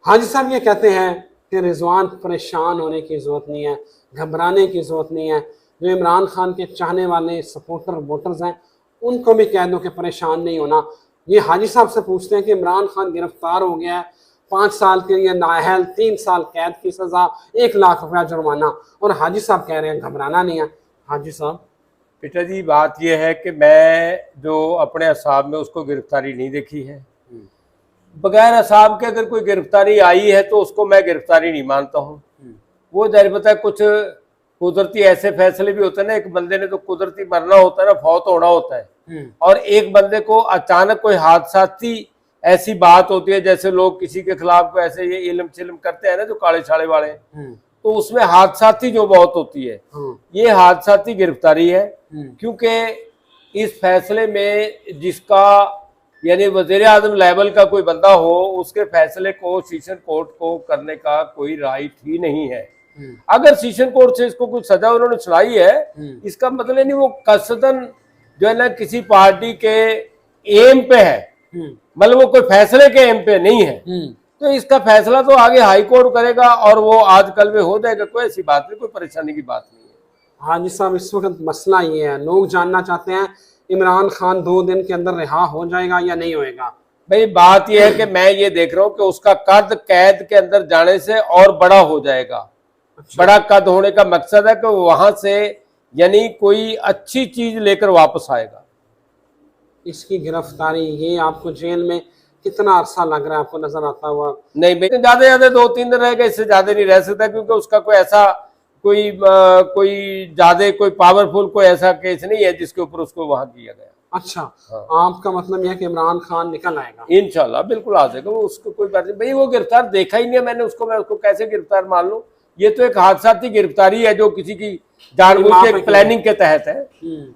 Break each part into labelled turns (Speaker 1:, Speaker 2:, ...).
Speaker 1: हाजी साहब ये कहते हैं कि रिजवान परेशान होने की ज़रूरत नहीं है, घबराने की ज़रूरत नहीं है। जो इमरान खान के चाहने वाले सपोर्टर वोटर्स हैं उनको भी कह दो कि परेशान नहीं होना। ये हाजी साहब से पूछते हैं कि इमरान खान गिरफ्तार हो गया है, 5 साल के लिए नाअहल, 3 साल कैद की सज़ा, 1 लाख रुपया जुर्माना, और हाजी साहब कह रहे हैं घबराना नहीं है। हाजी साहब
Speaker 2: बेटा जी, बात यह है कि मैं जो अपने असाब में उसको गिरफ्तारी नहीं देखी है। बगैर असाब के अगर कोई गिरफ्तारी आई है तो उसको मैं गिरफ्तारी नहीं मानता हूँ। वो जाहिर पता है कुछ कुदरती ऐसे फैसले भी होते हैं ना, एक बंदे ने तो कुदरती मरना होता है ना, फौत होना होता है, और एक बंदे को अचानक कोई हादसाती ऐसी बात होती है, जैसे लोग किसी के खिलाफ को ऐसे ये इल्म चिल्म करते हैं ना जो काले छाले वाले, तो उसमें हादसाती जो मौत होती है, ये हादसाती गिरफ्तारी है। क्योंकि इस फैसले में जिसका यानी वजीर आजम लेवल का कोई बंदा हो, उसके फैसले को सेशन कोर्ट को करने का कोई राइट ही नहीं है। अगर सेशन कोर्ट से इसको कुछ सजा उन्होंने सुनाई है, इसका मतलब नहीं वो कसदन जो है ना किसी पार्टी के एम पे है, मतलब वो कोई फैसले के एम पे नहीं है। तो इसका फैसला तो आगे हाई कोर्ट करेगा और वो आजकल में हो जाएगा, कोई ऐसी बात नहीं, कोई परेशानी की बात नहीं है।
Speaker 1: हाजी साहब इस वक्त मसला ये है, लोग जानना चाहते हैं इमरान खान 2 दिन के अंदर रिहा हो जाएगा या नहीं होएगा।
Speaker 2: भाई बात यह है कि मैं ये देख रहा हूँ कि उसका कद कैद के अंदर जाने से और बड़ा हो जाएगा। अच्छा। बड़ा कद होने का मकसद है कि वहां से यानी कोई अच्छी चीज लेकर वापस आएगा।
Speaker 1: इसकी गिरफ्तारी ये आपको जेल में कितना अरसा लग रहा है, आपको नजर आता हुआ?
Speaker 2: नहीं बेटा, ज्यादा 2-3 दिन रहेगा, इससे ज्यादा नहीं रह सकता, क्योंकि उसका कोई ऐसा कोई ज्यादा कोई पावरफुल कोई ऐसा केस नहीं है जिसके ऊपर उसको वहां किया गया।
Speaker 1: अच्छा। हाँ। आपका मतलब यह है कि इमरान खान निकल आएगा?
Speaker 2: इंशाल्लाह बिल्कुल आ जाएगा, वो उसको कोई बात नहीं। भाई वो गिरफ्तार देखा ही नहीं है मैंने उसको, मैं उसको कैसे गिरफ्तार मान लूं? ये तो एक हादसाती गिरफ्तारी है जो किसी की जानबूझ के प्लानिंग के तहत है,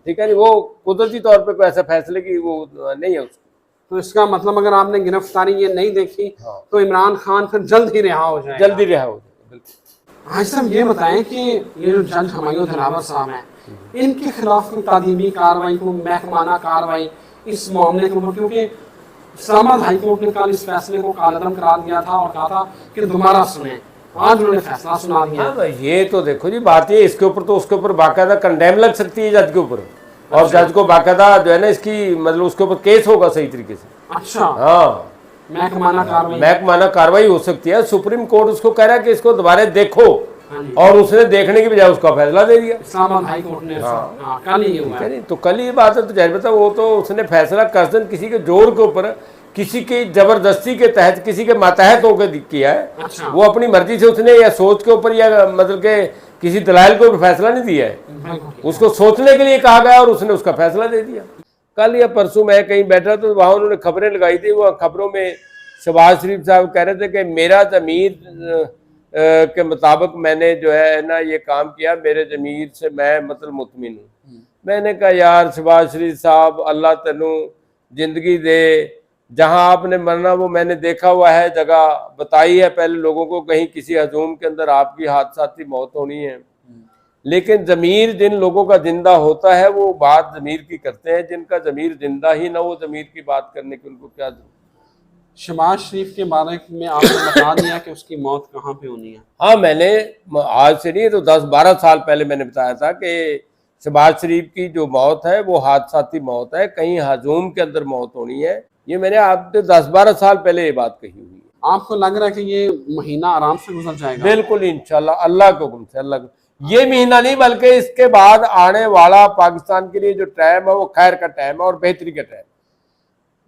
Speaker 2: ठीक है नहीं, वो कुदरती तौर पर कोई ऐसा फैसले की वो नहीं है उसको।
Speaker 1: तो इसका मतलब अगर आपने गिरफ्तारी ये नहीं देखी, हाँ, तो इमरान खान फिर जल्द ही रिहा हो जाएगा?
Speaker 2: जल्दी रिहा हो जाएगा, बिल्कुल।
Speaker 1: हाजी साहब ये बताएं कि ये जो जज हुमायूं दिलावर साहब हैं, इनके खिलाफ कोई तादीबी कार्रवाई, को महकमाना कार्रवाई इस मामले के ऊपर, क्योंकि इस्लामाबाद हाई कोर्ट ने कल इस फैसले को कालअदम करार दिया था और कहा था कि दोबारा सुने, आज उन्होंने फैसला सुना दिया।
Speaker 2: हाँ, ये तो देखो जी बात ये, इसके ऊपर तो उसके ऊपर बाकायदा कंडेम लग सकती है जज के ऊपर, और जज को बाकायदा जो है ना इसकी मतलब उसके ऊपर केस होगा सही तरीके से।
Speaker 1: अच्छा।
Speaker 2: हाँ, महकमाना कार्रवाई हो सकती है। सुप्रीम कोर्ट उसको कह रहा है कि इसको दोबारा देखो, और उसने देखने की बजाय उसका फैसला दे दिया
Speaker 1: इस्लामाबाद हाई कोर्ट ने। हाँ, कल ही हुआ है।
Speaker 2: तो कल ये बात है, तो जाहिर बता वो तो उसने फैसला कसदन किसी के जोर के ऊपर, किसी की जबरदस्ती के तहत, किसी के मातहत होकर किया है।
Speaker 1: अच्छा।
Speaker 2: वो अपनी मर्जी से उसने या सोच के ऊपर या मतलब के किसी दलाल के ऊपर फैसला नहीं दिया है, उसको सोचने के लिए कहा गया और उसने उसका फैसला दे दिया। कल या परसों मैं कहीं बैठा तो वहां उन्होंने खबरें लगाई थी, वो खबरों में शहबाज शरीफ साहब कह रहे थे कि मेरा ज़मीर के मुताबिक मैंने जो है ना ये काम किया, मेरे ज़मीर से मैं मतलब मुतमिन हूँ। मैंने कहा यार शहबाज शरीफ साहब, अल्लाह तनु जिंदगी दे, जहाँ आपने मरना वो मैंने देखा हुआ है, जगह बताई है पहले लोगों को, कहीं किसी हजूम के अंदर आपकी हादसाती मौत होनी है, लेकिन ज़मीर जिन लोगों का जिंदा होता है वो बात ज़मीर की करते हैं, जिनका ज़मीर जिंदा ही ना वो ज़मीर की बात करने की उनको क्या जरूरत।
Speaker 1: शहबाज शरीफ के बारे में आपने बता दिया कि उसकी मौत कहाँ पे होनी है?
Speaker 2: हाँ, मैंने आज से नहीं तो 10-12 साल पहले मैंने बताया था कि शहबाज शरीफ की जो मौत है वो हादसाती मौत है, कहीं हजूम के अंदर मौत होनी है। ये मैंने आपसे 10-12 साल पहले ये बात कही हुई है।
Speaker 1: आपको लग रहा है कि ये महीना आराम से गुजर जाएगा?
Speaker 2: बिल्कुल इंशाल्लाह, अल्लाह के हुक्म से। अल्लाह ये महीना नहीं बल्कि इसके बाद आने वाला पाकिस्तान के लिए जो टाइम है वो खैर का टाइम है और बेहतरी का टाइम।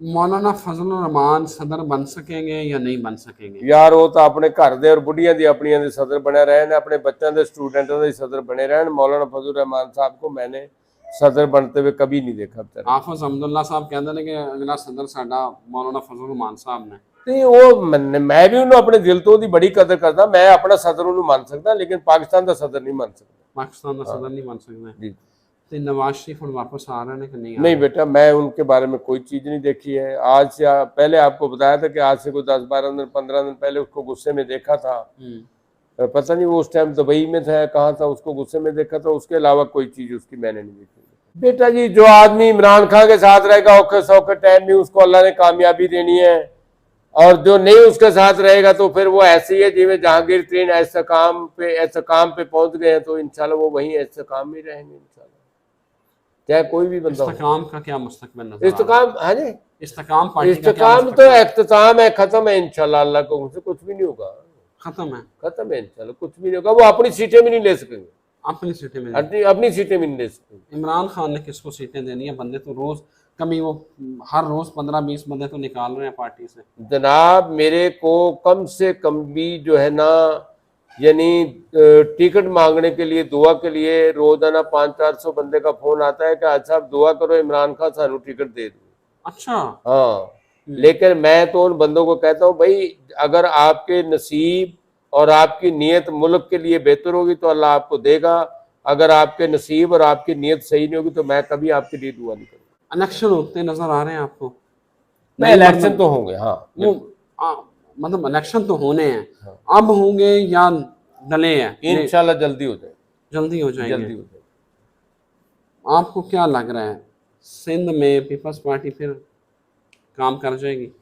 Speaker 1: मौलाना फजलुर रहमान सदर बन सकेंगे या नहीं बन सकेंगे?
Speaker 2: यार वो तो अपने घर दे और बुढ़िया दी अपनिया दे सदर बने रहे ने, अपने बच्चों के स्टूडेंटों के सदर बने रहे। मौलाना फजलुर रहमान साहब को मैंने सदर बनते हुए कभी नहीं देखा।
Speaker 1: हाफिज अब्दुल्ला साहब कहते हैं कि अगला सदर साडा मौलाना फजलुर रहमान साहब ने।
Speaker 2: नहीं वो मैं भी उन्होंने अपने दिल तो बड़ी कदर करता, मैं अपना सदर उन्होंने मान सकता, लेकिन पाकिस्तान का सदर नहीं मान सकता।
Speaker 1: पाकिस्तान का सदर नहीं मान सकता। तो नवाज शरीफ वापस आ रहे हैं कि नहीं?
Speaker 2: नहीं बेटा, मैं उनके बारे में कोई चीज नहीं देखी है। आज से पहले आपको बताया था कि आज से कोई 10-12 दिन 15 दिन पहले उसको गुस्से में देखा था, पता नहीं वो उस टाइम दुबई में था कहाँ था, उसको गुस्से में देखा था, उसके अलावा कोई चीज उसकी मैंने नहीं देखी। बेटा जी जो आदमी इमरान खान के साथ रहेगा औखे सौखे टाइम में उसको अल्लाह ने कामयाबी देनी है, और जो नहीं उसके साथ रहेगा तो फिर वो ऐसी है जिसमें जहांगीर तीन ऐसा काम पे पहुंच गए हैं, तो इंशाल्लाह वो वहीं ऐसा काम में रहेंगे इंशाल्लाह, चाहे कोई भी बंदा हो।
Speaker 1: इस्तेकाम का क्या मुस्तकबिल नजर आ रहा है?
Speaker 2: इस्तेकाम, हाँ जी,
Speaker 1: इस्तेकाम पार्टी का क्या
Speaker 2: इस्तेकाम तो
Speaker 1: मुस्तकबिल?
Speaker 2: इख्तिताम है, खत्म है इंशाल्लाह, अल्लाह को उनसे कुछ भी नहीं होगा,
Speaker 1: खत्म है,
Speaker 2: खत्म है इंशाल्लाह, कुछ भी नहीं होगा। वो अपनी सीटें भी नहीं ले सकेंगे,
Speaker 1: अपनी सीटें में।
Speaker 2: अपनी सीटें भी नहीं ले सकेंगे।
Speaker 1: इमरान खान ने किसको सीटें देनी है? बंदे तो रोज कभी वो हर रोज 15-20 बंदे तो निकाल रहे हैं पार्टी से।
Speaker 2: जनाब मेरे को कम से कम भी जो है ना, यानी टिकट मांगने के लिए, दुआ के लिए रोजाना 500-400 बंदे का फोन आता है कि आज साहब दुआ करो इमरान खान सानू टिकट दे दो।
Speaker 1: अच्छा।
Speaker 2: हाँ, लेकिन मैं तो उन बंदों को कहता हूँ भाई, अगर आपके नसीब और आपकी नीयत मुल्क के लिए बेहतर होगी तो अल्लाह आपको देगा, अगर आपके नसीब और आपकी नीयत सही नहीं होगी तो मैं कभी आपके लिए दुआ नहीं करूँगा।
Speaker 1: इलेक्शन होते नजर आ रहे हैं आपको?
Speaker 2: नहीं, इलेक्शन तो होंगे, हाँ,
Speaker 1: वो मतलब इलेक्शन तो होने हैं, अब होंगे या डले हैं?
Speaker 2: इंशाल्लाह जल्दी हो जाए,
Speaker 1: जल्दी हो जाएंगे।
Speaker 2: जल्दी हो जाए।
Speaker 1: आपको क्या लग रहा है, सिंध में पीपल्स पार्टी फिर काम कर जाएगी?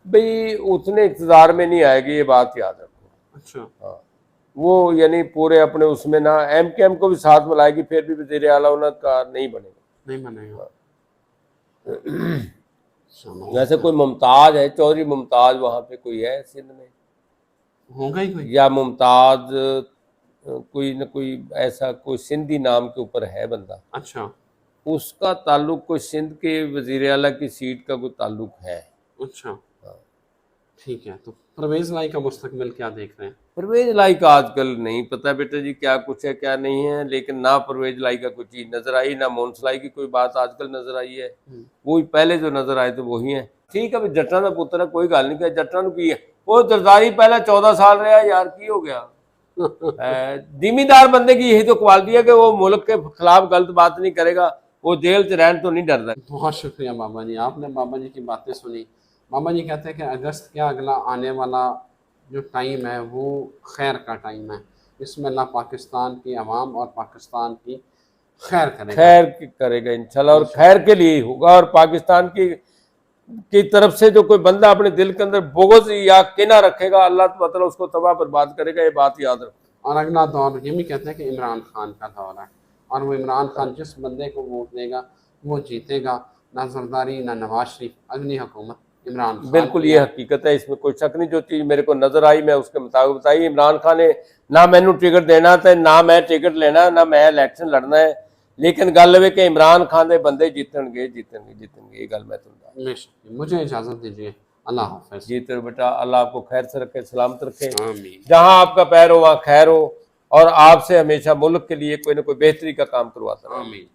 Speaker 2: भाई उतने इक़्तिदार में नहीं आएगी, ये बात याद रखो।
Speaker 1: अच्छा।
Speaker 2: हाँ, वो यानी पूरे अपने उसमें ना MKM को भी साथ मिलाएगी, फिर भी वज़ीर आला का नहीं बनेगा,
Speaker 1: नहीं बनेगा।
Speaker 2: वैसे कोई मुमताज है, चौधरी मुमताज वहां पे कोई है सिंध में,
Speaker 1: होगा ही कोई?
Speaker 2: या मुमताज कोई न कोई ऐसा कोई सिंधी नाम के ऊपर है बंदा,
Speaker 1: अच्छा।
Speaker 2: उसका ताल्लुक कोई सिंध के वज़ीर आला की सीट का कोई ताल्लुक है।
Speaker 1: अच्छा, ठीक है। तो परवेज लाई का मुस्तकबिल क्या देख रहे हैं?
Speaker 2: परवेज लाई का आजकल नहीं पता बेटा जी, क्या कुछ है क्या नहीं है, लेकिन ना परवेज लाई का कोई चीज नजर आई, ना मोनसलाई की कोई बात आजकल नजर आई है। वो पहले जो नजर आए थे वही है। ठीक है, जट्टा का पुत्र है, कोई गल नहीं कर, जट्टा की है वो जरदारी पहले 14 साल रहा यार, की हो गया। जिम्मेदार बंदे की यही तो क्वालिटी है कि वो मुल्क के खिलाफ गलत बात नहीं करेगा, वो जेल च रहने तो नहीं डरता।
Speaker 1: बहुत शुक्रिया बाबा जी, आपने बाबा जी की बातें सुनी। बाबा जी कहते हैं कि अगस्त क्या अगला आने वाला जो टाइम है वो खैर का टाइम है, इसमें अल्लाह पाकिस्तान की आवाम और पाकिस्तान की खैर करेगा,
Speaker 2: खैर करेगा इंशाल्लाह, और खैर के लिए ही होगा। और पाकिस्तान की तरफ से जो कोई बंदा अपने दिल के अंदर बोगज या किना रखेगा, अल्लाह ताला उसको तबाह बर्बाद करेगा, ये बात याद रखो।
Speaker 1: और अगला दौर ये भी कहते हैं कि इमरान खान का दौर है, और वो इमरान खान जिस बंदे को वोट देगा वो जीतेगा। ना जरदारी ना नवाज शरीफ, अगली हुकूमत इमरान खान।
Speaker 2: बिल्कुल ये हकीकत है, इसमें कोई शक नहीं। जो चीज़ मेरे को नजर आई मैं उसके मुताबिक बताई। इमरान खान ने ना मैनू टिकट देना था, ना मैं टिकट लेना, ना मैं इलेक्शन लड़ना है, लेकिन गल कि इमरान खान के बंदे जीतणगे जीतणगे जीतणगे, ये गल मैं तुम।
Speaker 1: मुझे इजाज़त दीजिए, अल्लाह हाफ़िज़।
Speaker 2: जीते बेटा, अल्लाह आपको खैर से रखे, सलामत रखे,
Speaker 1: आमीन।
Speaker 2: जहाँ आपका पैर हो वहाँ खैर हो, और आपसे हमेशा मुल्क के लिए कोई ना कोई बेहतरी का काम करवाता रहे।
Speaker 1: आमीन।